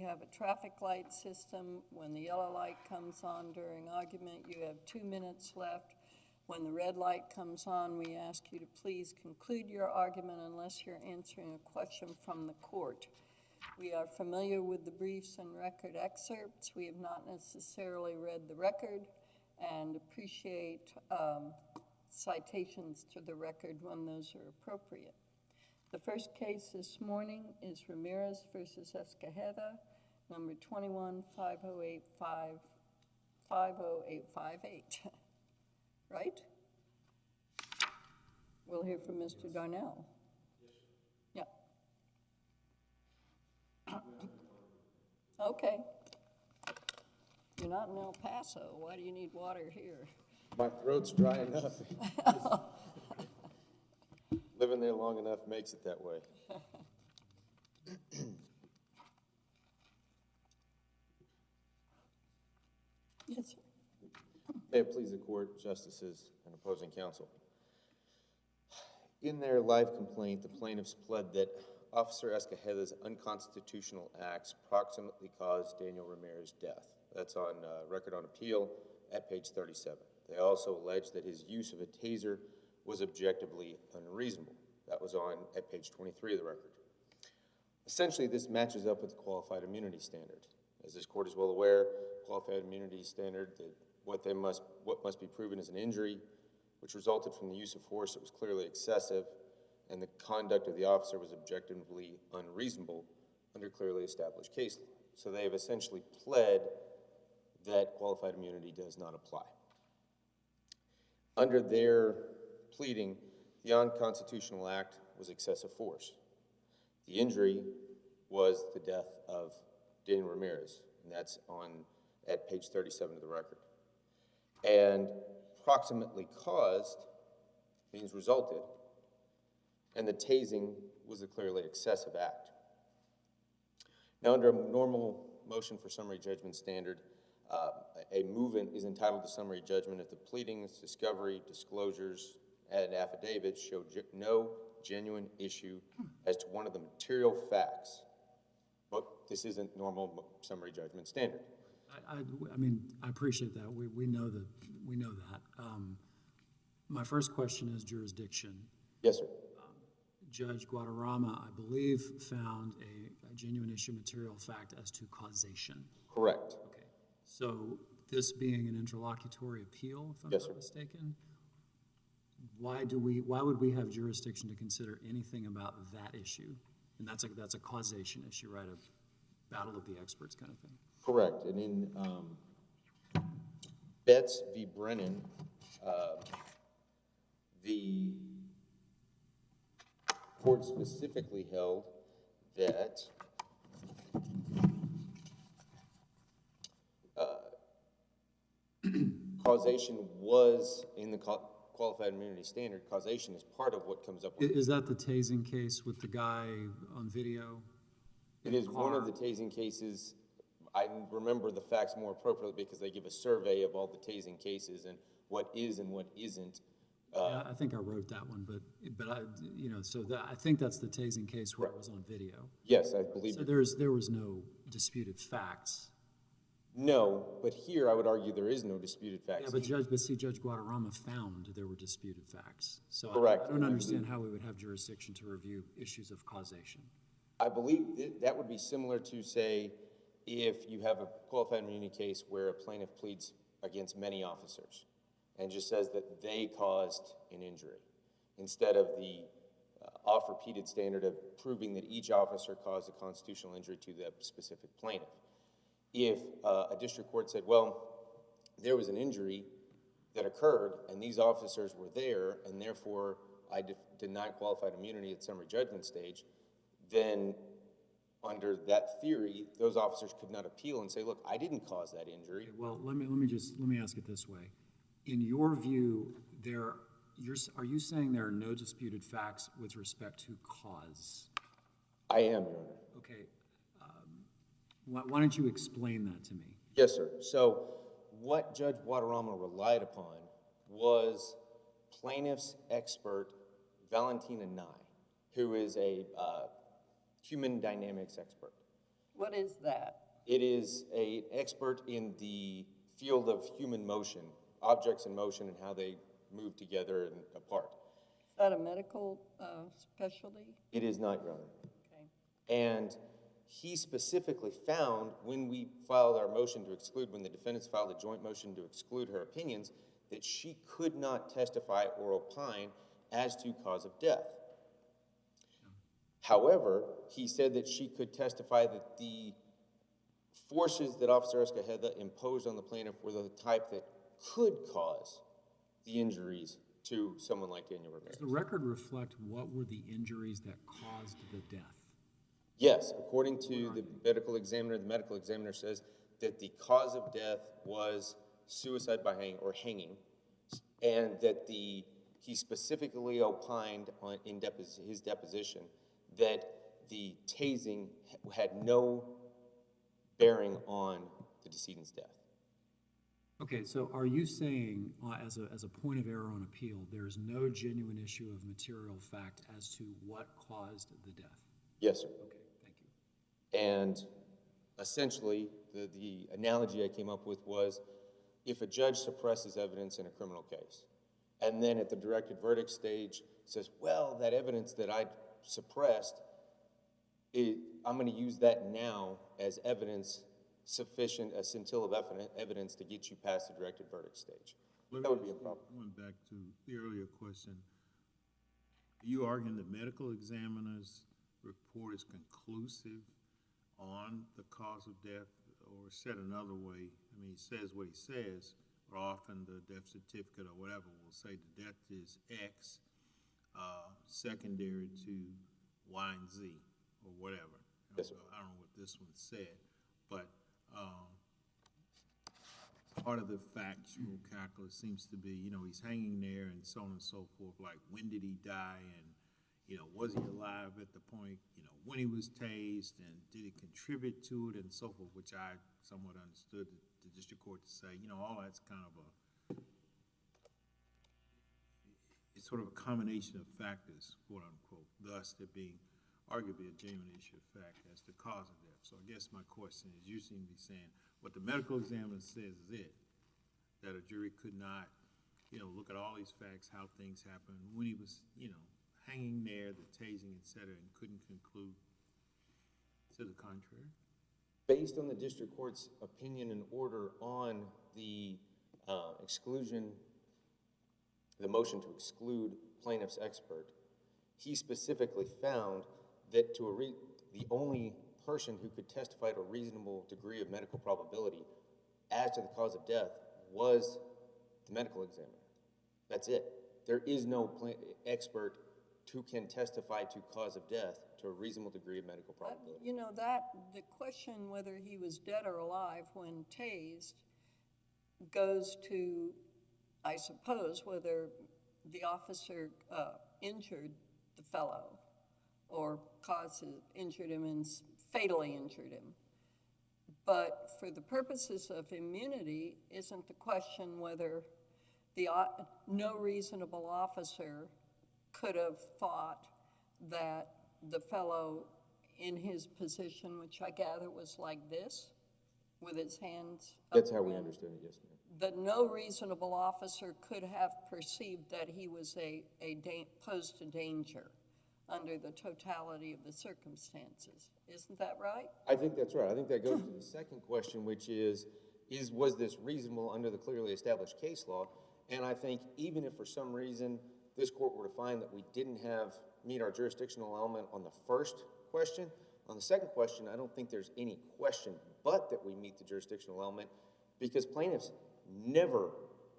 have a traffic light system. When the yellow light comes on during argument, you have 2 minutes left. When the red light comes on, we ask you to please conclude your argument unless you're answering a question from the court. We are familiar with the briefs and record excerpts. We have not necessarily read the record and appreciate citations to the record when those are appropriate. The first case this morning is Ramirez versus Escajeda, number 21-50858. Right? We'll hear from Mr. Darnell. Yeah. Okay. You're not in El Paso. Why do you need water here? My throat's dry enough. Living there long enough makes it that way. Yes, sir. May it please the court, justices, and opposing counsel. In their live complaint, the plaintiffs pled that Officer Escajeda's unconstitutional acts proximately caused Daniel Ramirez's death. That's on record on appeal at page 37. They also alleged that his use of a taser was objectively unreasonable. That was on at page 23 of the record. Essentially, this matches up with the qualified immunity standard. As this court is well aware, qualified immunity standard, that what must be proven is an injury which resulted from the use of force that was clearly excessive, and the conduct of the officer was objectively unreasonable under clearly established case law. So they have essentially pled that qualified immunity does not apply. Under their pleading, the unconstitutional act was excessive force. The injury was the death of Daniel Ramirez, and that's at page 37 of the record. And proximately caused means resulted, and the tasing was a clearly excessive act. Now, under a normal motion for summary judgment standard, a movement is entitled to summary judgment if the pleadings, discovery, disclosures, and affidavits show no genuine issue as to one of the material facts. But this isn't normal summary judgment standard. I mean, I appreciate that. We know that. My first question is jurisdiction. Yes, sir. Judge Guadarrama, I believe, found a genuine issue material fact as to causation. Correct. Okay. So this being an interlocutory appeal, if I'm not mistaken, why would we have jurisdiction to consider anything about that issue? And that's a causation issue, right? A battle of the experts kind of thing. Correct. And in Betts v. Brennan, the court specifically held that causation was in the qualified immunity standard. Causation is part of what comes up with. Is that the tasing case with the guy on video? It is one of the tasing cases. I remember the facts more appropriately because they give a survey of all the tasing cases and what is and what isn't. Yeah, I think I wrote that one, but I think that's the tasing case where it was on video. Yes, I believe. So there was no disputed facts. No, but here I would argue there is no disputed facts. Yeah, but Judge Guadarrama found there were disputed facts. So correct. I don't understand how we would have jurisdiction to review issues of causation. I believe that would be similar to, say, if you have a qualified immunity case where a plaintiff pleads against many officers and just says that they caused an injury, instead of the oft-repeated standard of proving that each officer caused a constitutional injury to the specific plaintiff. If a district court said, well, there was an injury that occurred and these officers were there and therefore I deny qualified immunity at summary judgment stage, then under that theory, those officers could not appeal and say, look, I didn't cause that injury. Okay, well, let me ask it this way. In your view, are you saying there are no disputed facts with respect to cause? I am, Your Honor. Okay. Why don't you explain that to me? Yes, sir. So what Judge Guadarrama relied upon was plaintiff's expert, Valentina Nye, who is a human dynamics expert. What is that? It is an expert in the field of human motion, objects in motion and how they move together and apart. Is that a medical specialty? It is not, Your Honor. Okay. And he specifically found when we filed our motion to exclude, when the defendants filed a joint motion to exclude her opinions, that she could not testify or opine as to cause of death. However, he said that she could testify that the forces that Officer Escajeda imposed on the plaintiff were the type that could cause the injuries to someone like Daniel Ramirez. Does the record reflect what were the injuries that caused the death? Yes, according to the medical examiner says that the cause of death was suicide by hanging, and that he specifically opined in his deposition that the tasing had no bearing on the decedent's death. Okay, so are you saying, as a point of error on appeal, there is no genuine issue of material fact as to what caused the death? Yes, sir. Okay, thank you. And essentially, the analogy I came up with was, if a judge suppresses evidence in a criminal case, and then at the directed verdict stage says, well, that evidence that I suppressed, I'm going to use that now as evidence sufficient, a scintilla of evidence to get you past the directed verdict stage. That would be a problem. Going back to the earlier question, are you arguing the medical examiner's report is conclusive on the cause of death? Or said another way, I mean, he says what he says, but often the death certificate or whatever will say the death is X, secondary to Y and Z, or whatever. Yes, sir. I don't know what this one said, but part of the factual calculus seems to be, he's hanging there and so on and so forth, like when did he die, and was he alive at the point, when he was tased, and did it contribute to it, and so forth, which I somewhat understood the district court to say, all that's kind of it's sort of a combination of factors, quote unquote, thus there being arguably a genuine issue of fact as the cause of death. So I guess my question is, you seem to be saying what the medical examiner says is that a jury could not, look at all these facts, how things happened, when he was, hanging there, the tasing, et cetera, and couldn't conclude to the contrary? Based on the district court's opinion and order on the exclusion, the motion to exclude plaintiff's expert, he specifically found that the only person who could testify to a reasonable degree of medical probability as to the cause of death was the medical examiner. That's it. There is no expert who can testify to cause of death to a reasonable degree of medical probability. The question whether he was dead or alive when tased goes to, I suppose, whether the officer injured the fellow or injured him and fatally injured him. But for the purposes of immunity, isn't the question whether no reasonable officer could have thought that the fellow in his position, which I gather was like this, with his hands up? That's how we understood it, yes, ma'am. That no reasonable officer could have perceived that he was posed to danger under the totality of the circumstances. Isn't that right? I think that's right. I think that goes to the second question, which was this reasonable under the clearly established case law? And I think even if for some reason this court were to find that we didn't meet our jurisdictional element on the first question, on the second question, I don't think there's any question but that we meet the jurisdictional element, because plaintiffs never,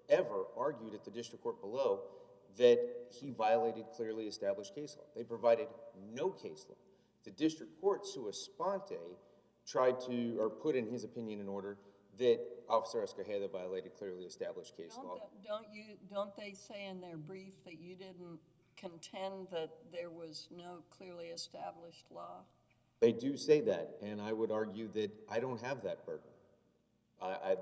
ever argued at the district court below that he violated clearly established case law. They provided no case law. The district court, sua sponte, tried to, or put in his opinion in order, that Officer Escajeda violated clearly established case law. Don't they say in their brief that you didn't contend that there was no clearly established law? They do say that, and I would argue that I don't have that burden.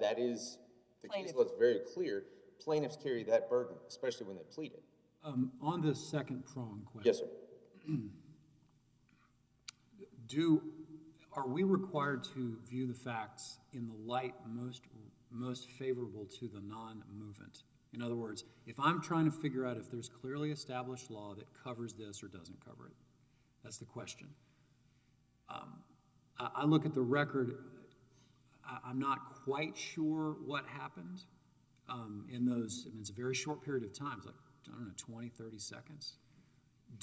That is, the case law is very clear. Plaintiffs carry that burden, especially when they plead it. On the second prong question. Yes, sir. Are we required to view the facts in the light most favorable to the non-movement? In other words, if I'm trying to figure out if there's clearly established law that covers this or doesn't cover it, that's the question. I look at the record, I'm not quite sure what happened in those, I mean, it's a very short period of time, it's like, I don't know, 20, 30 seconds.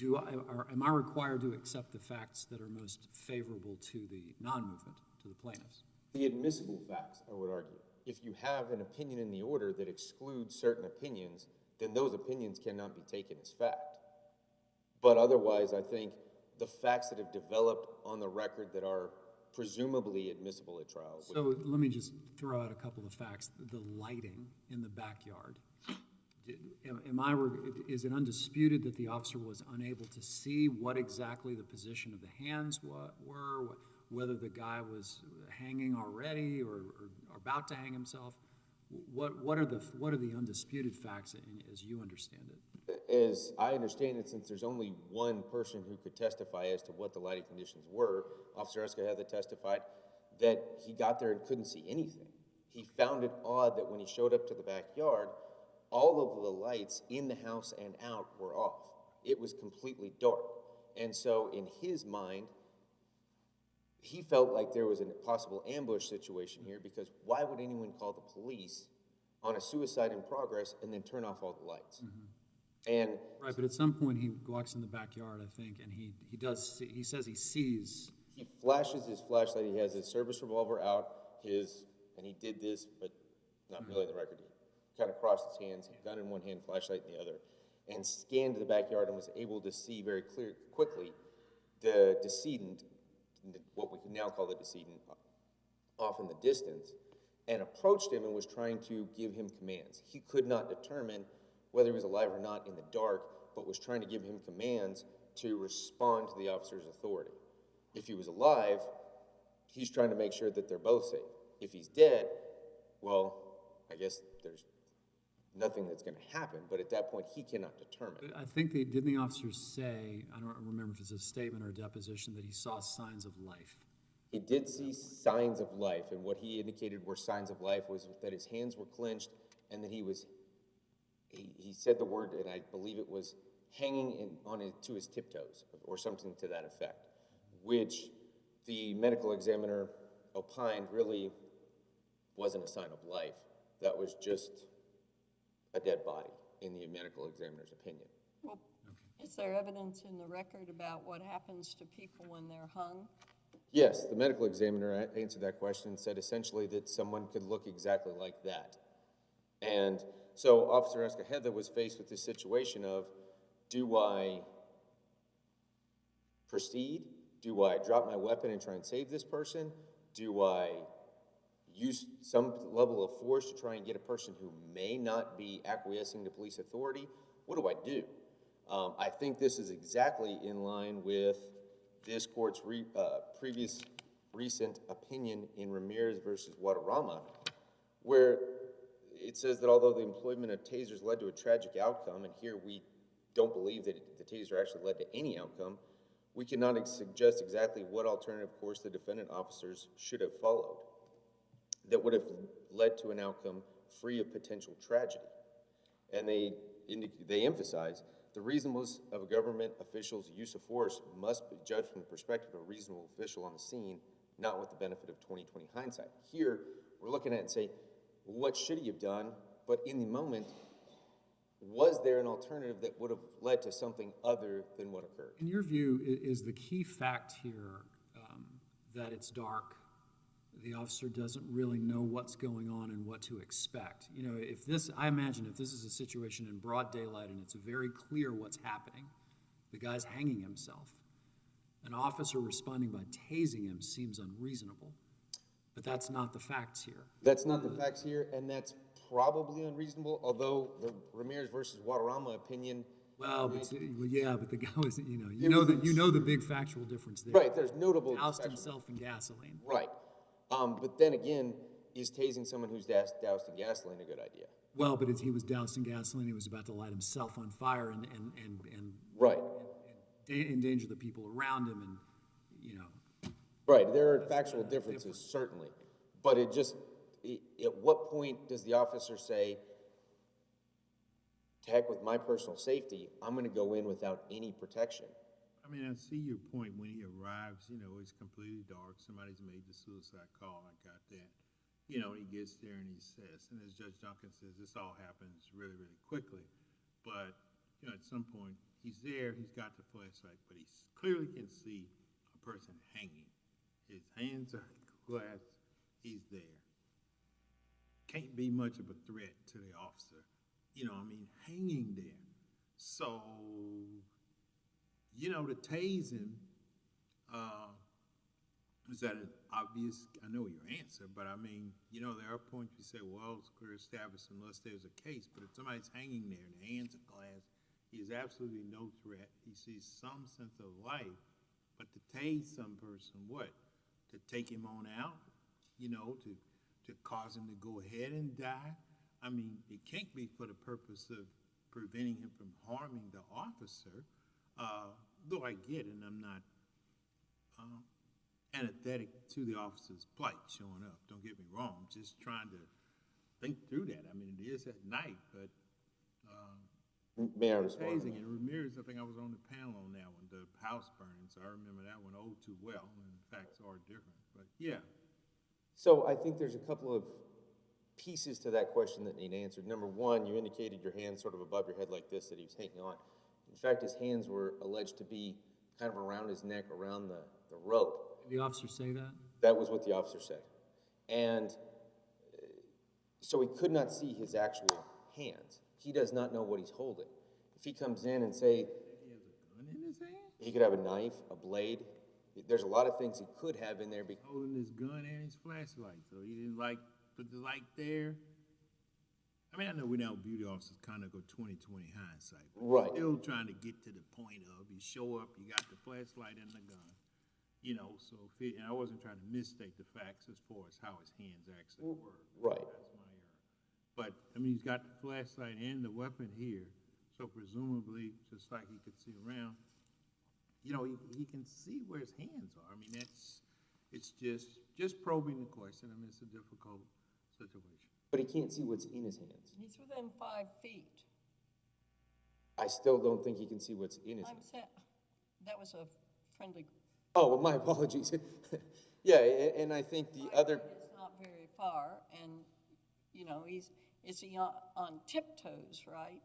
Am I required to accept the facts that are most favorable to the non-movement, to the plaintiffs? The admissible facts, I would argue. If you have an opinion in the order that excludes certain opinions, then those opinions cannot be taken as fact. But otherwise, I think the facts that have developed on the record that are presumably admissible at trial. So let me just throw out a couple of facts. The lighting in the backyard. Is it undisputed that the officer was unable to see what exactly the position of the hands were, whether the guy was hanging already or about to hang himself? What are the undisputed facts as you understand it? As I understand it, since there's only one person who could testify as to what the lighting conditions were, Officer Escajeda testified that he got there and couldn't see anything. He found it odd that when he showed up to the backyard, all of the lights in the house and out were off. It was completely dark. And so in his mind, he felt like there was a possible ambush situation here, because why would anyone call the police on a suicide in progress and then turn off all the lights? Mm-hmm. And right, but at some point he walks in the backyard, I think, and he says he sees. He flashes his flashlight. He has his service revolver out, and he did this, but not really on the record. He kind of crossed his hands, gun in one hand, flashlight in the other, and scanned the backyard and was able to see very quickly the decedent, what we can now call the decedent, off in the distance, and approached him and was trying to give him commands. He could not determine whether he was alive or not in the dark, but was trying to give him commands to respond to the officer's authority. If he was alive, he's trying to make sure that they're both safe. If he's dead, well, I guess there's nothing that's going to happen, but at that point, he cannot determine. I think didn't the officer say, I don't remember if it's a statement or a deposition, that he saw signs of life? He did see signs of life, and what he indicated were signs of life was that his hands were clenched and that he said the word, and I believe it was hanging to his tiptoes or something to that effect, which the medical examiner opined really wasn't a sign of life. That was just a dead body, in the medical examiner's opinion. Well, is there evidence in the record about what happens to people when they're hung? Yes, the medical examiner answered that question and said essentially that someone could look exactly like that. And so Officer Escajeda was faced with this situation of, do I proceed? Do I drop my weapon and try and save this person? Do I use some level of force to try and get a person who may not be acquiescing to police authority? What do I do? I think this is exactly in line with this court's previous recent opinion in Ramirez versus Guadarrama, where it says that although the employment of tasers led to a tragic outcome, and here we don't believe that the taser actually led to any outcome, we cannot suggest exactly what alternative course the defendant officers should have followed that would have led to an outcome free of potential tragedy. And they emphasize the reasonableness of a government official's use of force must be judged from the perspective of a reasonable official on the scene, not with the benefit of 20/20 hindsight. Here, we're looking at it and say, what should he have done? But in the moment, was there an alternative that would have led to something other than what occurred? In your view, is the key fact here that it's dark? The officer doesn't really know what's going on and what to expect. You know, I imagine if this is a situation in broad daylight and it's very clear what's happening, the guy's hanging himself, an officer responding by tasing him seems unreasonable. But that's not the facts here. That's not the facts here, and that's probably unreasonable, although the Ramirez versus Guadarrama opinion. Well, but the guy was, you know the big factual difference there. Right, there's notable. Doused himself in gasoline. Right. But then again, is tasing someone who's doused in gasoline a good idea? Well, but he was doused in gasoline. He was about to light himself on fire and right, and endanger the people around him. And Right, there are factual differences, certainly, but it just, at what point does the officer say, to heck with my personal safety, I'm gonna go in without any protection? I mean, I see your point. When he arrives, it's completely dark. Somebody's made the suicide call. I got that. He gets there and he says, and as Judge Duncan says, this all happens really, really quickly. But, at some point, he's there, he's got the flashlight, but he clearly can see a person hanging. His hands are clasped, he's there. Can't be much of a threat to the officer. Hanging there. So, to tase him, is that an obvious, I know your answer, but there are points you say, well, it's clear established unless there's a case, but if somebody's hanging there and the hands are clasped, he is absolutely no threat. He sees some sense of life, but to tase some person, what? To take him on out? To cause him to go ahead and die? It can't be for the purpose of preventing him from harming the officer, though I get it, and I'm not anesthetic to the officer's plight showing up. Don't get me wrong. I'm just trying to think through that. It is at night, but May I respond? tasing and Ramirez, I think I was on the panel on that one, the house burning, so I remember that one oh too well, and the facts are different. But yeah. So I think there's a couple of pieces to that question that need answered. Number one, you indicated your hand sort of above your head like this, that he was hanging on. In fact, his hands were alleged to be kind of around his neck, around the rope. Did the officer say that? That was what the officer said. And so he could not see his actual hands. He does not know what he's holding. If he comes in and say, He has a gun in his hand? he could have a knife, a blade. There's a lot of things he could have in there. Holding his gun and his flashlight, so he didn't put the light there. I know we now beauty officers kind of go 20/20 hindsight. But Right. Still trying to get to the point of you show up, you got the flashlight and the gun. So and I wasn't trying to misstate the facts as far as how his hands actually were. Right. That's my error. But he's got the flashlight and the weapon here, so presumably, just like he could see around, he can see where his hands are. It's just probing the question. It's a difficult situation. But he can't see what's in his hands. He's within 5 feet. I still don't think he can see what's in his hands. That was a friendly. Oh, well, my apologies. Yeah, and I think the other, It's not very far, and, is he on tiptoes, right?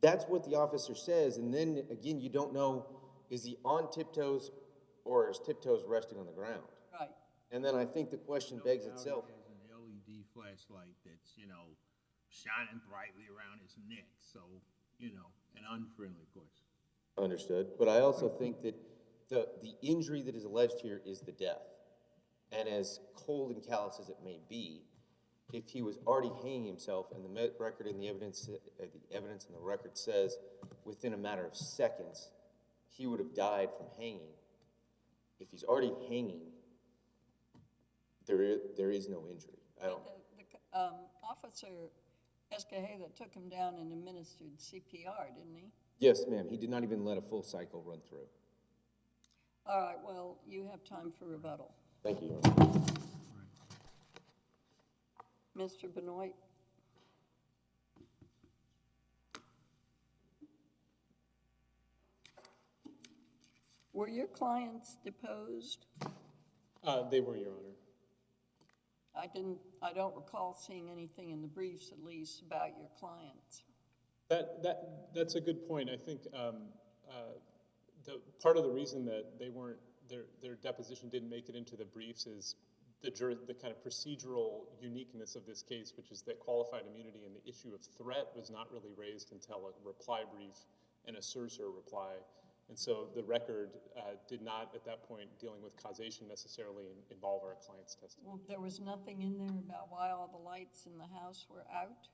that's what the officer says, and then, again, you don't know, is he on tiptoes or is tiptoes resting on the ground? Right. And then I think the question begs itself. He has an LED flashlight that's, shining brightly around his neck, so, an unfriendly question. Understood. But I also think that the injury that is alleged here is the death. And as cold and callous as it may be, if he was already hanging himself, and the record and the evidence and the record says within a matter of seconds, he would have died from hanging. If he's already hanging, there is no injury. I don't. The officer Escajeda took him down and administered CPR, didn't he? Yes, ma'am. He did not even let a full cycle run through. All right, well, you have time for rebuttal. Thank you, Your Honor. Mr. Benoit? Were your clients deposed? They were, Your Honor. I don't recall seeing anything in the briefs, at least, about your clients. That's a good point. I think the part of the reason that they weren't their deposition didn't make it into the briefs is the kind of procedural uniqueness of this case, which is that qualified immunity and the issue of threat was not really raised until a reply brief and a certiorari reply. And so the record did not, at that point, dealing with causation necessarily involve our client's testimony. Well, there was nothing in there about why all the lights in the house were out?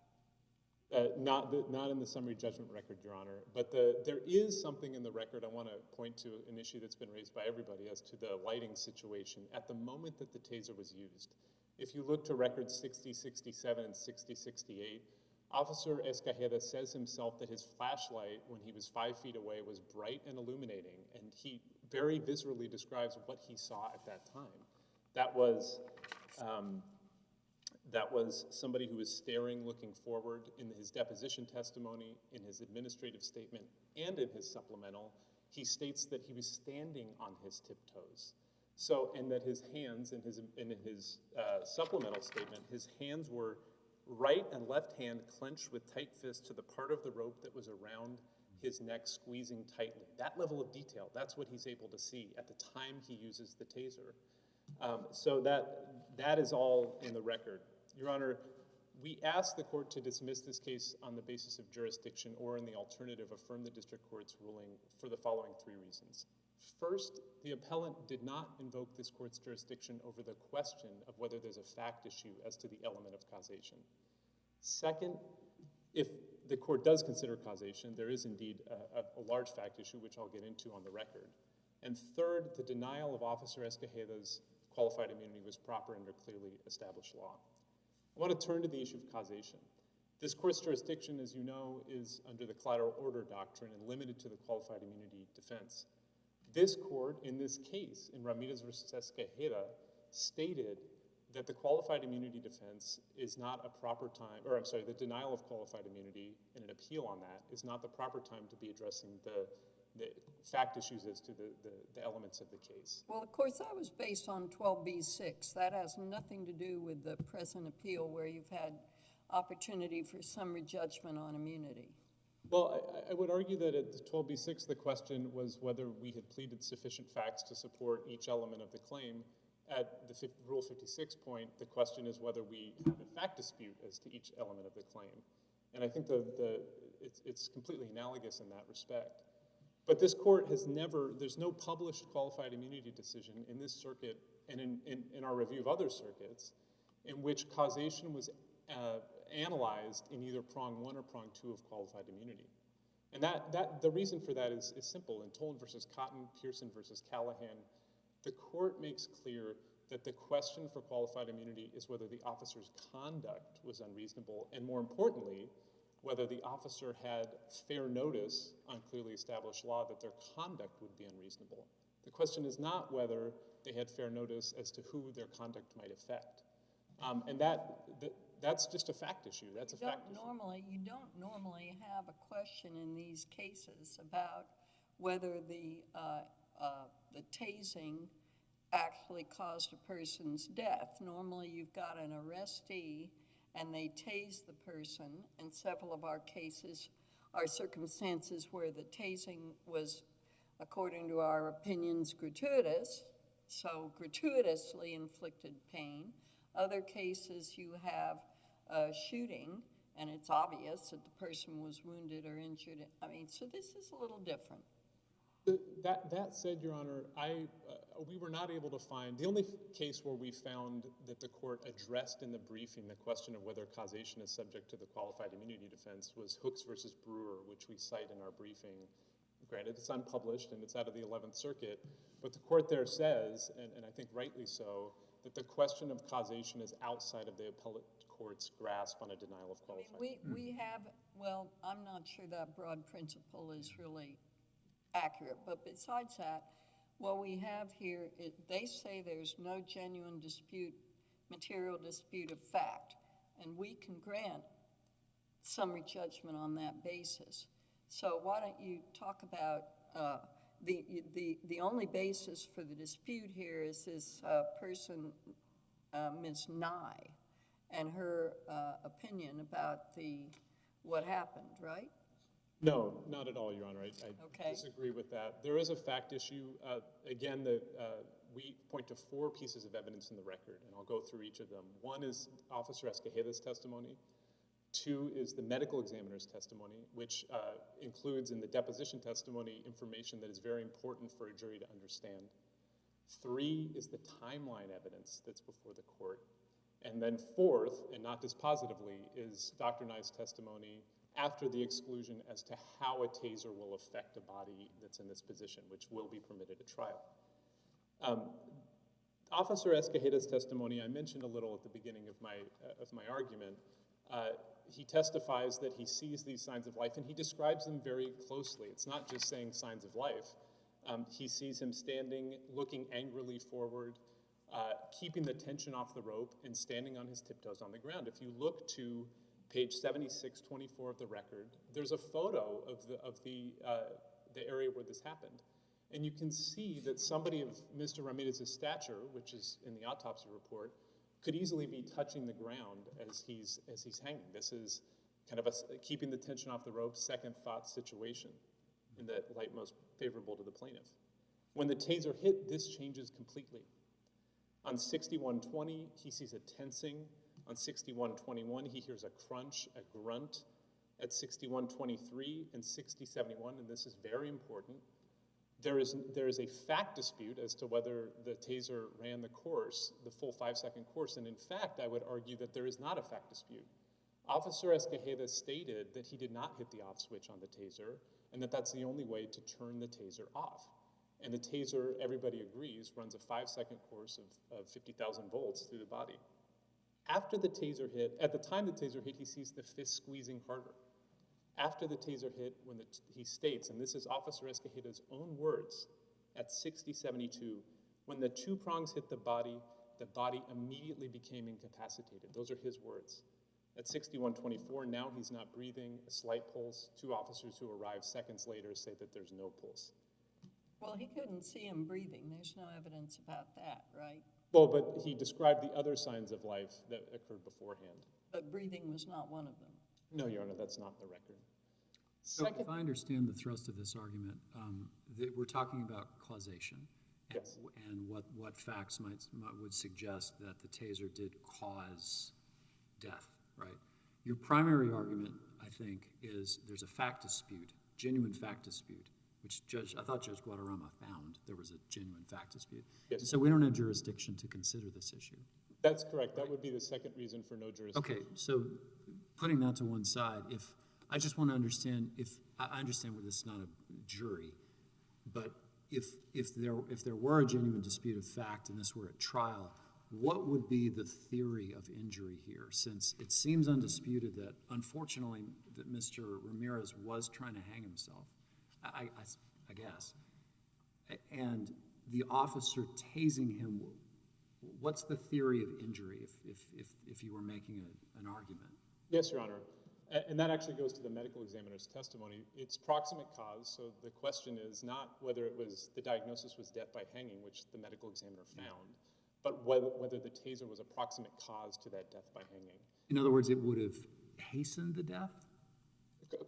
Not in the summary judgment record, Your Honor. But there is something in the record I want to point to, an issue that's been raised by everybody as to the lighting situation at the moment that the taser was used. If you look to records 60, 67, and 60, 68, Officer Escajeda says himself that his flashlight, when he was 5 feet away, was bright and illuminating, and he very viscerally describes what he saw at that time. That was somebody who was staring, looking forward in his deposition testimony, in his administrative statement, and in his supplemental. He states that he was standing on his tiptoes. So, and that his hands, in his supplemental statement, his hands were right and left hand clenched with tight fists to the part of the rope that was around his neck, squeezing tightly. That level of detail, that's what he's able to see at the time he uses the taser. So that is all in the record. Your Honor, we asked the court to dismiss this case on the basis of jurisdiction, or in the alternative, affirm the district court's ruling for the following 3 reasons. First, the appellant did not invoke this court's jurisdiction over the question of whether there's a fact issue as to the element of causation. Second, if the court does consider causation, there is indeed a large fact issue, which I'll get into on the record. And third, the denial of Officer Escajeda's qualified immunity was proper under clearly established law. I want to turn to the issue of causation. This court's jurisdiction, as you know, is under the collateral order doctrine and limited to the qualified immunity defense. This court, in this case, in Ramirez versus Escajeda, stated that the qualified immunity defense is not a proper time, or I'm sorry, the denial of qualified immunity and an appeal on that is not the proper time to be addressing the fact issues as to the elements of the case. Well, of course, that was based on 12b-6. That has nothing to do with the present appeal where you've had opportunity for summary judgment on immunity. Well, I would argue that at 12b-6, the question was whether we had pleaded sufficient facts to support each element of the claim. At the Rule 56 point, the question is whether we have a fact dispute as to each element of the claim. And I think it's completely analogous in that respect. But this court has never, there's no published qualified immunity decision in this circuit and in our review of other circuits in which causation was analyzed in either prong 1 or prong 2 of qualified immunity. And the reason for that is simple. In Tolan versus Cotton, Pearson versus Callahan, the court makes clear that the question for qualified immunity is whether the officer's conduct was unreasonable, and more importantly, whether the officer had fair notice on clearly established law that their conduct would be unreasonable. The question is not whether they had fair notice as to who their conduct might affect. And that's just a fact issue. That's a fact issue. You don't normally have a question in these cases about whether the tasing actually caused a person's death. Normally you've got an arrestee and they tase the person, and several of our cases are circumstances where the tasing was, according to our opinions, gratuitous, so gratuitously inflicted pain. Other cases you have a shooting and it's obvious that the person was wounded or injured. I mean, so this is a little different. That said, Your Honor, we were not able to find, the only case where we found that the court addressed in the briefing the question of whether causation is subject to the qualified immunity defense was Hooks versus Brewer, which we cite in our briefing. Granted, it's unpublished and it's out of the 11th Circuit, but the court there says, and I think rightly so, that the question of causation is outside of the appellate court's grasp on a denial of qualified immunity. We have, well, I'm not sure that broad principle is really accurate, but besides that, what we have here, they say there's no genuine dispute, material dispute of fact, and we can grant summary judgment on that basis. So why don't you talk about the only basis for the dispute here is this person, Ms. Nye, and her opinion about what happened, right? No, not at all, Your Honor. I disagree with that. There is a fact issue. Again, we point to 4 pieces of evidence in the record, and I'll go through each of them. 1 is Officer Escajeda's testimony. 2 is the medical examiner's testimony, which includes in the deposition testimony information that is very important for a jury to understand. 3 is the timeline evidence that's before the court. And then 4th, and not dispositively, is Dr. Nye's testimony after the exclusion as to how a taser will affect a body that's in this position, which will be permitted at trial. Officer Escajeda's testimony, I mentioned a little at the beginning of my argument. He testifies that he sees these signs of life, and he describes them very closely. It's not just saying signs of life. He sees him standing, looking angrily forward. keeping the tension off the rope and standing on his tiptoes on the ground. If you look to page 7624 of the record, there's a photo of the area where this happened. And you can see that somebody of Mr. Ramirez's stature, which is in the autopsy report, could easily be touching the ground as he's hanging. This is kind of a keeping the tension off the rope, second thought situation in the light most favorable to the plaintiff. When the taser hit, this changes completely. On 6120, he sees a tensing. On 6121, he hears a crunch, a grunt. At 6123 and 6071, and this is very important, there is a fact dispute as to whether the taser ran the course, the full 5-second course, and in fact, I would argue that there is not a fact dispute. Officer Escajeda stated that he did not hit the off switch on the taser, and that that's the only way to turn the taser off. And the taser, everybody agrees, runs a 5-second course of 50,000 volts through the body. After the taser hit, at the time the taser hit, he sees the fist squeezing harder. After the taser hit, he states, and this is Officer Escajeda's own words, at 6072, when the two prongs hit the body immediately became incapacitated. Those are his words. At 6124, now he's not breathing, a slight pulse. Two officers who arrive seconds later say that there's no pulse. Well, he couldn't see him breathing. There's no evidence about that, right? Well, but he described the other signs of life that occurred beforehand. But breathing was not one of them. No, Your Honor, that's not the record. So if I understand the thrust of this argument, we're talking about causation. Yes. And what facts would suggest that the taser did cause death, right? Your primary argument, I think, is there's a fact dispute, genuine fact dispute, which I thought Judge Guadarrama found there was a genuine fact dispute. Yes. And so we don't have jurisdiction to consider this issue. That's correct. That would be the second reason for no jurisdiction. Okay, so putting that to one side, I just want to understand I understand where this is not a jury, but if there were a genuine dispute of fact and this were at trial, what would be the theory of injury here? Since it seems undisputed that, unfortunately, that Mr. Ramirez was trying to hang himself, I guess, and the officer tasing him, what's the theory of injury if you were making an argument? Yes, Your Honor. And that actually goes to the medical examiner's testimony. It's proximate cause, so the question is not whether the diagnosis was death by hanging, which the medical examiner found, but whether the taser was a proximate cause to that death by hanging. In other words, it would have hastened the death?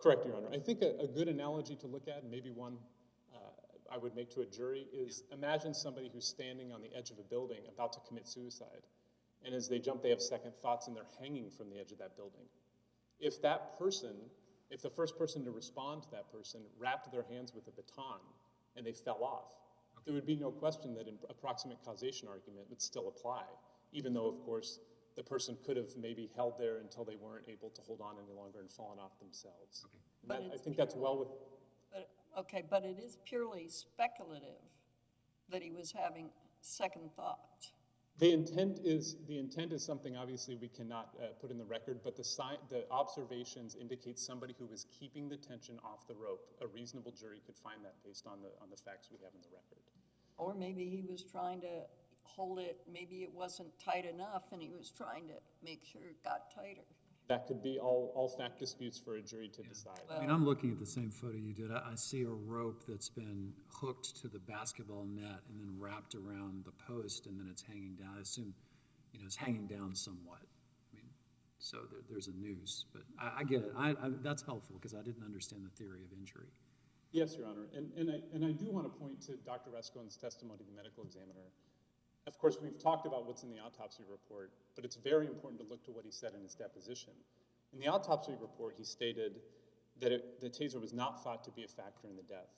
Correct, Your Honor. I think a good analogy to look at, and maybe one I would make to a jury, is imagine somebody who's standing on the edge of a building about to commit suicide. And as they jump, they have second thoughts and they're hanging from the edge of that building. If the first person to respond to that person wrapped their hands with a baton and they fell off, there would be no question that an approximate causation argument would still apply, even though, of course, the person could have maybe held there until they weren't able to hold on any longer and fallen off themselves. Okay. I think that's well with... But it is purely speculative that he was having second thoughts. The intent is something obviously we cannot put in the record, but the observations indicate somebody who was keeping the tension off the rope. A reasonable jury could find that based on the facts we have in the record. Or maybe he was trying to hold it, maybe it wasn't tight enough and he was trying to make sure it got tighter. That could be all fact disputes for a jury to decide. I mean, I'm looking at the same photo you did. I see a rope that's been hooked to the basketball net and then wrapped around the post, and then it's hanging down. I assume, it's hanging down somewhat. I mean, so there's a noose, but I get it. That's helpful because I didn't understand the theory of injury. Yes, Your Honor, and I do want to point to Dr. Rascon's testimony, the medical examiner. Of course, we've talked about what's in the autopsy report, but it's very important to look to what he said in his deposition. In the autopsy report, he stated that the taser was not thought to be a factor in the death.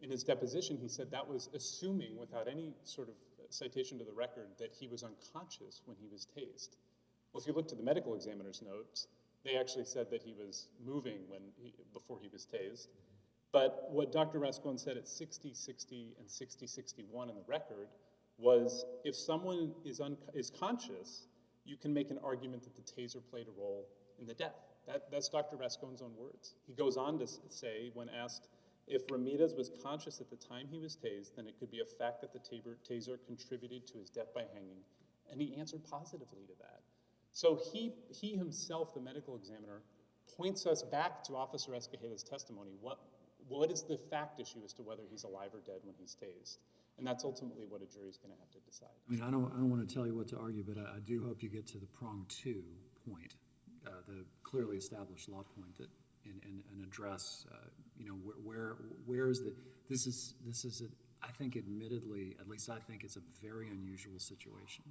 In his deposition, he said that was assuming, without any sort of citation to the record, that he was unconscious when he was tased. Well, if you look to the medical examiner's notes, they actually said that he was moving before he was tased. But what Dr. Rascon said at 60, 60, and 60, 61 in the record was if someone is conscious, you can make an argument that the taser played a role in the death. That's Dr. Rascon's own words. He goes on to say, when asked, If Ramirez was conscious at the time he was tased, then it could be a fact that the taser contributed to his death by hanging, and he answered positively to that. So he himself, the medical examiner, points us back to Officer Escajeda's testimony. What is the fact issue as to whether he's alive or dead when he's tased? And that's ultimately what a jury's going to have to decide. I mean, I don't want to tell you what to argue, but I do hope you get to the prong 2 point, the clearly established law point, that and address, where is the, this is I think admittedly, at least I think it's a very unusual situation.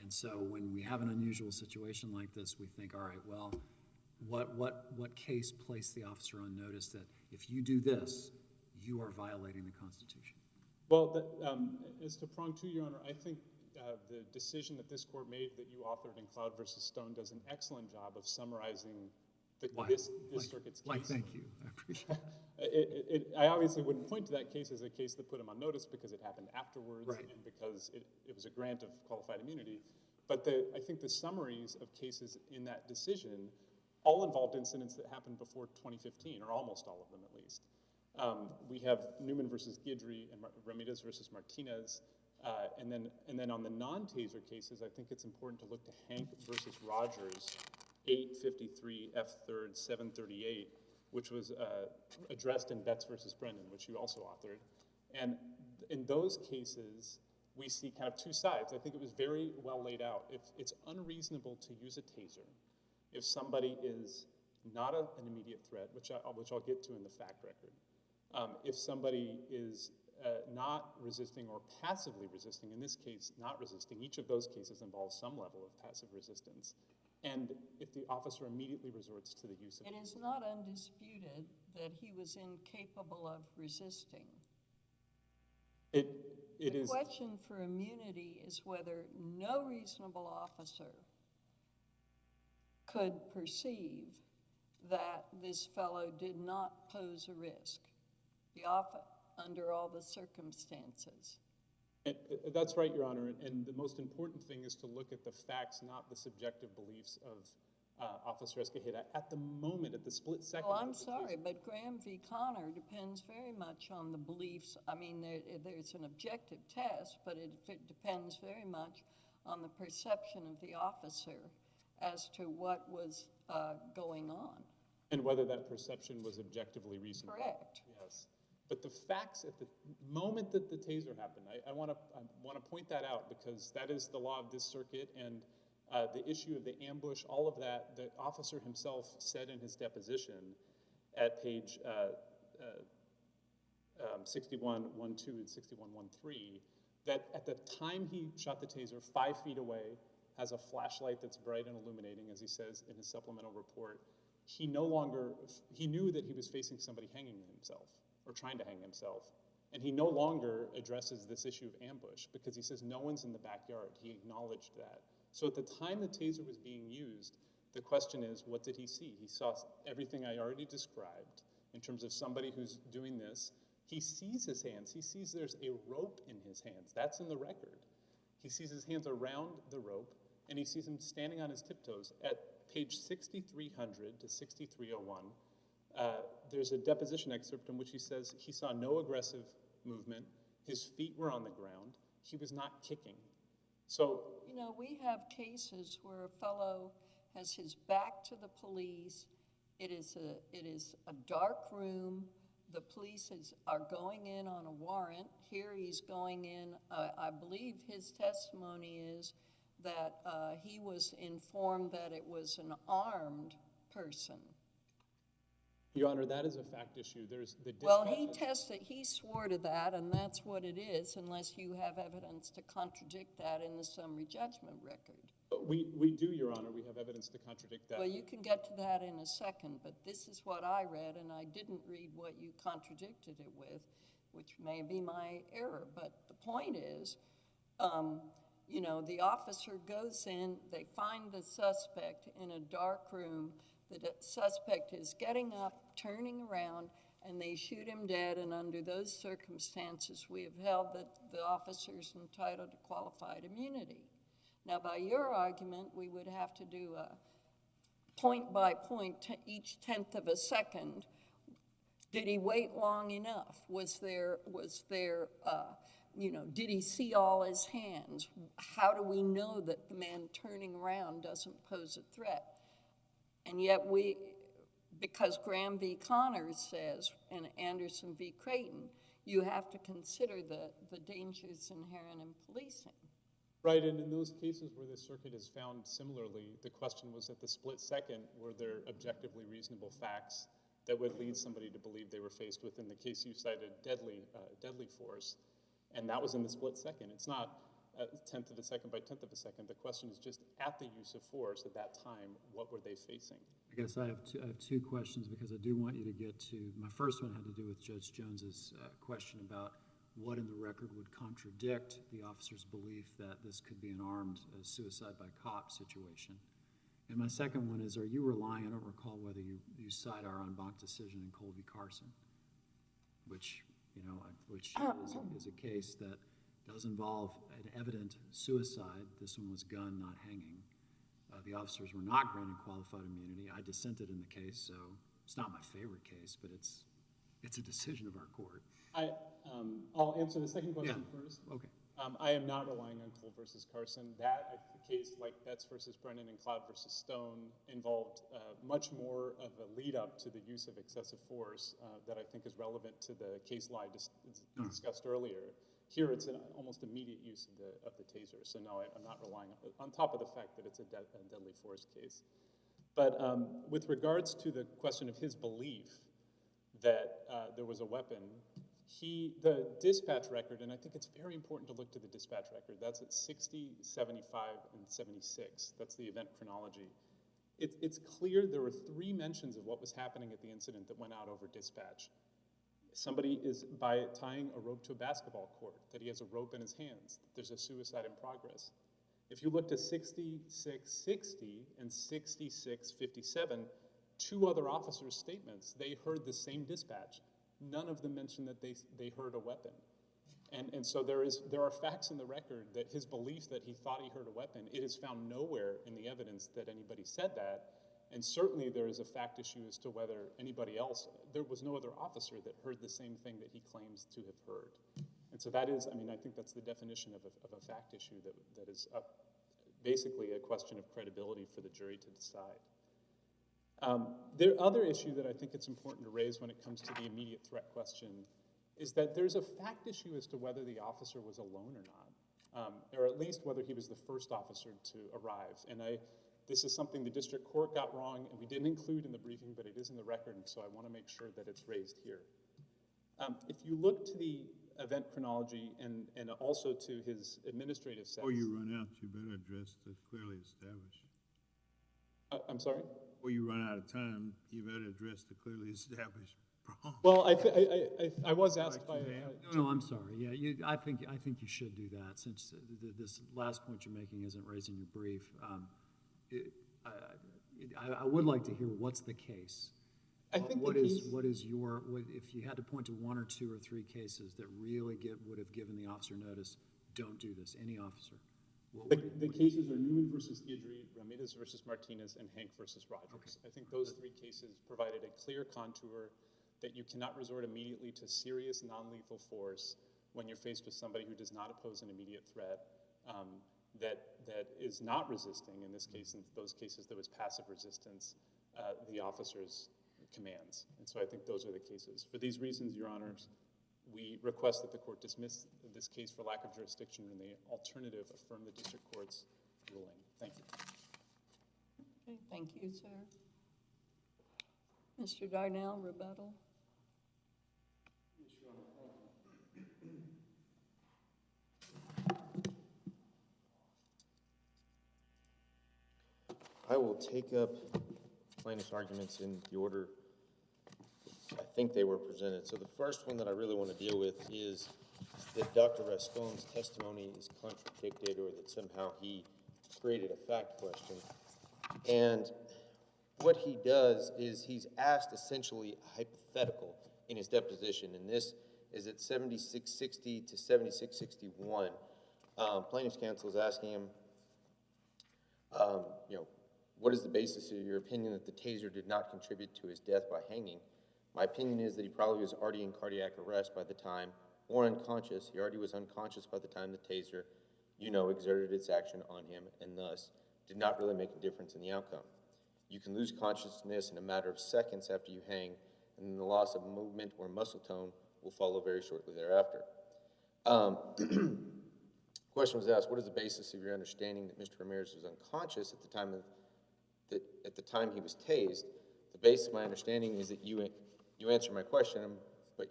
And so when we have an unusual situation like this, we think, all right, well, what case placed the officer on notice that if you do this, you are violating the Constitution? Well, as to prong 2, Your Honor, I think the decision that this court made that you authored in Cloud versus Stone does an excellent job of summarizing this circuit's case. Thank you. I appreciate it. I obviously wouldn't point to that case as a case that put him on notice because it happened afterwards and because it was a grant of qualified immunity. But I think the summaries of cases in that decision all involved incidents that happened before 2015, or almost all of them at least. We have Newman versus Guidry and Ramirez versus Martinez. And then on the non-taser cases, I think it's important to look to Hank versus Rogers, 853 F. 3rd 738, which was addressed in Betts versus Brendan, which you also authored. And in those cases, we see kind of two sides. I think it was very well laid out. If it's unreasonable to use a taser, if somebody is not an immediate threat, which I'll get to in the fact record, if somebody is not resisting or passively resisting, in this case, not resisting, each of those cases involves some level of passive resistance. And if the officer immediately resorts to the use of it is not undisputed that he was incapable of resisting. The The question for immunity is whether no reasonable officer could perceive that this fellow did not pose a risk under all the circumstances. That's right, Your Honor, and the most important thing is to look at the facts, not the subjective beliefs of Officer Escajeda at the moment, at the split second. Well, I'm sorry, but Graham v. Connor depends very much on the beliefs. I mean, there's an objective test, but it depends very much on the perception of the officer as to what was going on. And whether that perception was objectively reasonable. Correct. Yes. But the facts at the moment that the taser happened, I want to point that out because that is the law of this circuit, and the issue of the ambush, all of that, the officer himself said in his deposition at page 61.12 and 61.13 that at the time he shot the taser 5 feet away, has a flashlight that's bright and illuminating, as he says in his supplemental report, he knew that he was facing somebody hanging himself, or trying to hang himself. And he no longer addresses this issue of ambush because he says no one's in the backyard. He acknowledged that. So at the time the taser was being used, the question is, what did he see? He saw everything I already described in terms of somebody who's doing this. He sees his hands. He sees there's a rope in his hands. That's in the record. He sees his hands around the rope, and he sees him standing on his tiptoes. At page 6300 to 6301, there's a deposition excerpt in which he says he saw no aggressive movement. His feet were on the ground. He was not kicking. So, you know, we have cases where a fellow has his back to the police. It is a dark room. The police are going in on a warrant. Here he's going in. I believe his testimony is that he was informed that it was an armed person. Your Honor, that is a fact issue. There's the Well, he swore to that, and that's what it is, unless you have evidence to contradict that in the summary judgment record. We do, Your Honor. We have evidence to contradict that. Well, you can get to that in a second, but this is what I read, and I didn't read what you contradicted it with, which may be my error. But the point is, you know, the officer goes in, they find the suspect in a dark room. The suspect is getting up, turning around, and they shoot him dead. And under those circumstances, we have held that the officer is entitled to qualified immunity. Now, by your argument, we would have to do a point by point, each tenth of a second, Did he wait long enough? Did he see all his hands? How do we know that the man turning around doesn't pose a threat? And yet because Graham v. Connors says, and Anderson v. Creighton, you have to consider the dangers inherent in policing. Right, and in those cases where the circuit is found similarly, the question was at the split second, were there objectively reasonable facts that would lead somebody to believe they were faced with, in the case you cited, deadly force, and that was in the split second. It's not a tenth of a second by tenth of a second. The question is just at the use of force at that time, what were they facing? I guess I have two questions, because I do want you to get to, my first one had to do with Judge Jones's question about what in the record would contradict the officer's belief that this could be an armed suicide by cop situation. And my second one is, are you relying, I don't recall whether you cite our en banc decision in Colby Carson, which is a case that does involve an evident suicide. This one was gun, not hanging. The officers were not granted qualified immunity. I dissented in the case, so it's not my favorite case, but it's a decision of our court. I'll answer the second question first. Okay. I am not relying on Cole versus Carson. That case, like Betts versus Brennan and Cloud versus Stone, involved much more of a lead up to the use of excessive force that I think is relevant to the case law discussed earlier. Here, it's an almost immediate use of the taser. So no, I'm not relying on top of the fact that it's a deadly force case. But with regards to the question of his belief that there was a weapon, the dispatch record, and I think it's very important to look to the dispatch record, that's at 60, 75, and 76. That's the event chronology. It's clear there were 3 mentions of what was happening at the incident that went out over dispatch. Somebody is by tying a rope to a basketball court, that he has a rope in his hands, that there's a suicide in progress. If you look to 6660 and 6657, 2 other officers' statements, they heard the same dispatch. None of them mentioned that they heard a weapon. And so there are facts in the record that his belief that he thought he heard a weapon, it is found nowhere in the evidence that anybody said that. And certainly there is a fact issue as to whether anybody else, there was no other officer that heard the same thing that he claims to have heard. And so that is, I think that's the definition of a fact issue that is basically a question of credibility for the jury to decide. The other issue that I think it's important to raise when it comes to the immediate threat question is that there's a fact issue as to whether the officer was alone or not, or at least whether he was the first officer to arrive. And this is something the district court got wrong, and we didn't include in the briefing, but it is in the record, and so I want to make sure that it's raised here. If you look to the event chronology and also to his administrative sentence. Before you run out, you better address the clearly established. I'm sorry? Before you run out of time, you better address the clearly established problem. Well, I was asked by. No, I'm sorry. Yeah, I think you should do that, since this last point you're making isn't raised in your brief. I would like to hear what's the case. I think if you had to point to 1 or 2 or 3 cases that really would have given the officer notice, don't do this, any officer. The cases are Newman versus Guidry, Ramirez versus Martinez, and Hank versus Rogers. Okay. I think those 3 cases provided a clear contour that you cannot resort immediately to serious non-lethal force when you're faced with somebody who does not pose an immediate threat, that is not resisting. In this case, in those cases, there was passive resistance, the officer's commands. And so I think those are the cases. For these reasons, Your Honors, we request that the court dismiss this case for lack of jurisdiction, and the alternative affirm the district court's ruling. Thank you. Okay, thank you, sir. Mr. Darnell, rebuttal. Yes, Your Honor. I will take up plaintiff's arguments in the order I think they were presented. So the first one that I really want to deal with is that Dr. Rascon's testimony is contradicted, or that somehow he created a fact question. And what he does is he's asked essentially a hypothetical in his deposition, and this is at 7660 to 7661. Plaintiff's counsel is asking him, what is the basis of your opinion that the taser did not contribute to his death by hanging? My opinion is that he probably was already in cardiac arrest by the time, or unconscious. He already was unconscious by the time the taser, exerted its action on him, and thus did not really make a difference in the outcome. You can lose consciousness in a matter of seconds after you hang, and then the loss of movement or muscle tone will follow very shortly thereafter. Question was asked, what is the basis of your understanding that Mr. Ramirez was unconscious at the time he was tased? The basis of my understanding is that you answer my question, but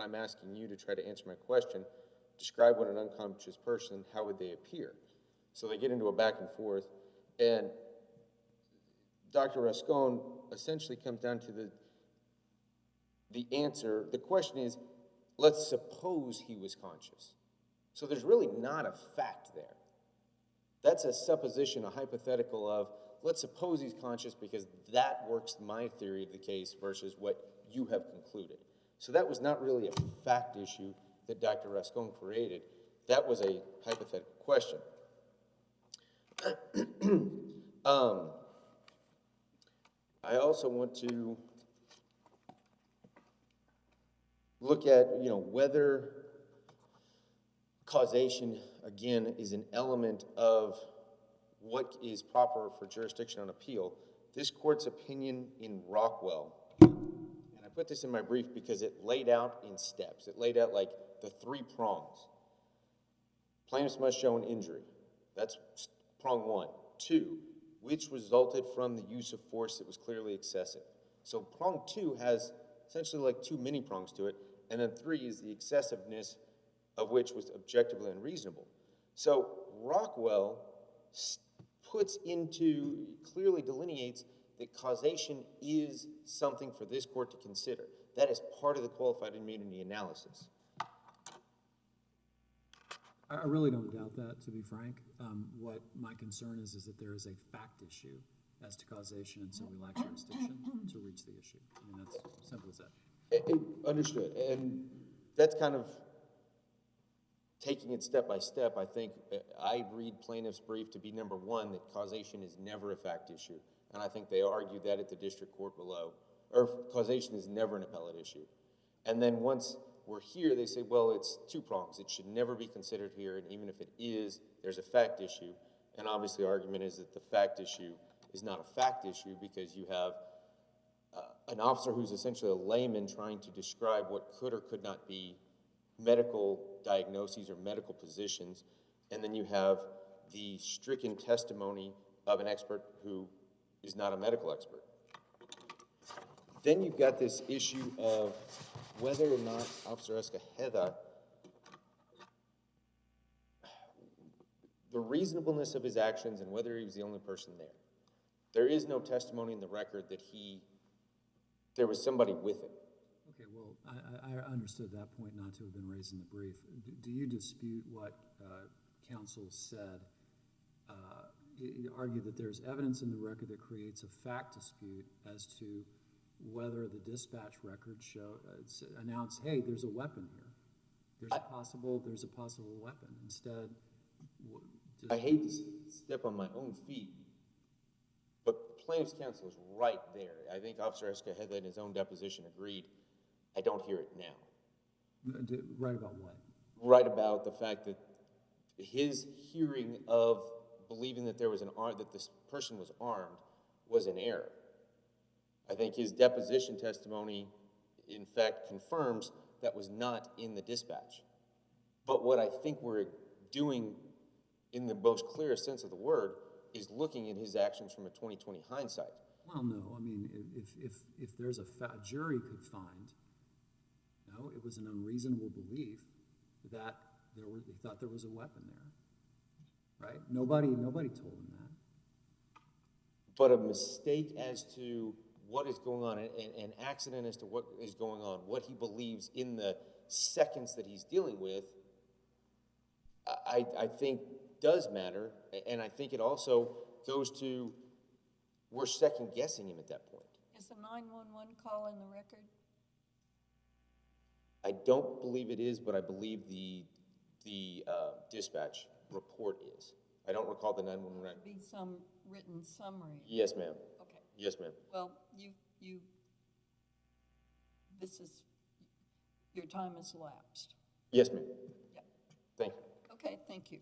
I'm asking you to try to answer my question. Describe what an unconscious person, how would they appear? So they get into a back and forth, and Dr. Rascon essentially comes down to the answer. The question is, let's suppose he was conscious. So there's really not a fact there. That's a supposition, a hypothetical of, let's suppose he's conscious because that works my theory of the case versus what you have concluded. So that was not really a fact issue that Dr. Rascon created. That was a hypothetical question. I also want to look at, whether causation, again, is an element of what is proper for jurisdiction on appeal. This court's opinion in Rockwell, and I put this in my brief because it laid out in steps. It laid out like the 3 prongs. Plaintiffs must show an injury. That's prong 1. 2, which resulted from the use of force that was clearly excessive. So prong 2 has essentially like 2 mini prongs to it, and then 3 is the excessiveness of which was objectively unreasonable. So Rockwell clearly delineates that causation is something for this court to consider. That is part of the qualified immunity analysis. I really don't doubt that, to be frank. What my concern is that there is a fact issue as to causation, and so we lack jurisdiction to reach the issue. I mean, that's simple as that. Understood. And that's kind of taking it step by step. I think I read plaintiff's brief to be number 1, that causation is never a fact issue. And I think they argued that at the district court below. Or causation is never an appellate issue. And then once we're here, they say, well, it's 2 prongs. It should never be considered here, and even if it is, there's a fact issue. And obviously the argument is that the fact issue is not a fact issue because you have an officer who's essentially a layman trying to describe what could or could not be medical diagnoses or medical positions, and then you have the stricken testimony of an expert who is not a medical expert. Then you've got this issue of whether or not Officer Escajeda, the reasonableness of his actions and whether he was the only person there. There is no testimony in the record that there was somebody with him. Okay, well, I understood that point not to have been raised in the brief. Do you dispute what counsel said? He argued that there's evidence in the record that creates a fact dispute as to whether the dispatch record announced, hey, there's a weapon here. There's a possible weapon. Instead, I hate to step on my own feet, but plaintiff's counsel is right there. I think Officer Escajeda in his own deposition agreed. I don't hear it now. Right about what? Right about the fact that his hearing of believing that that this person was armed was an error. I think his deposition testimony, in fact, confirms that was not in the dispatch. But what I think we're doing in the most clearest sense of the word is looking at his actions from a 20/20 hindsight. Well, no. I mean, if there's a jury could find, no, it was an unreasonable belief that he thought there was a weapon there, right? Nobody told him that. But a mistake as to what is going on, an accident as to what is going on, what he believes in the seconds that he's dealing with, I think does matter, and I think it also goes to, we're second-guessing him at that point. Is the 911 call in the record? I don't believe it is, but I believe the dispatch report is. I don't recall the 911 record. Be some written summary. Yes, ma'am. Okay. Yes, ma'am. Well, you this is, your time has elapsed. Yes, ma'am. Yeah. Thank you. Okay, thank you.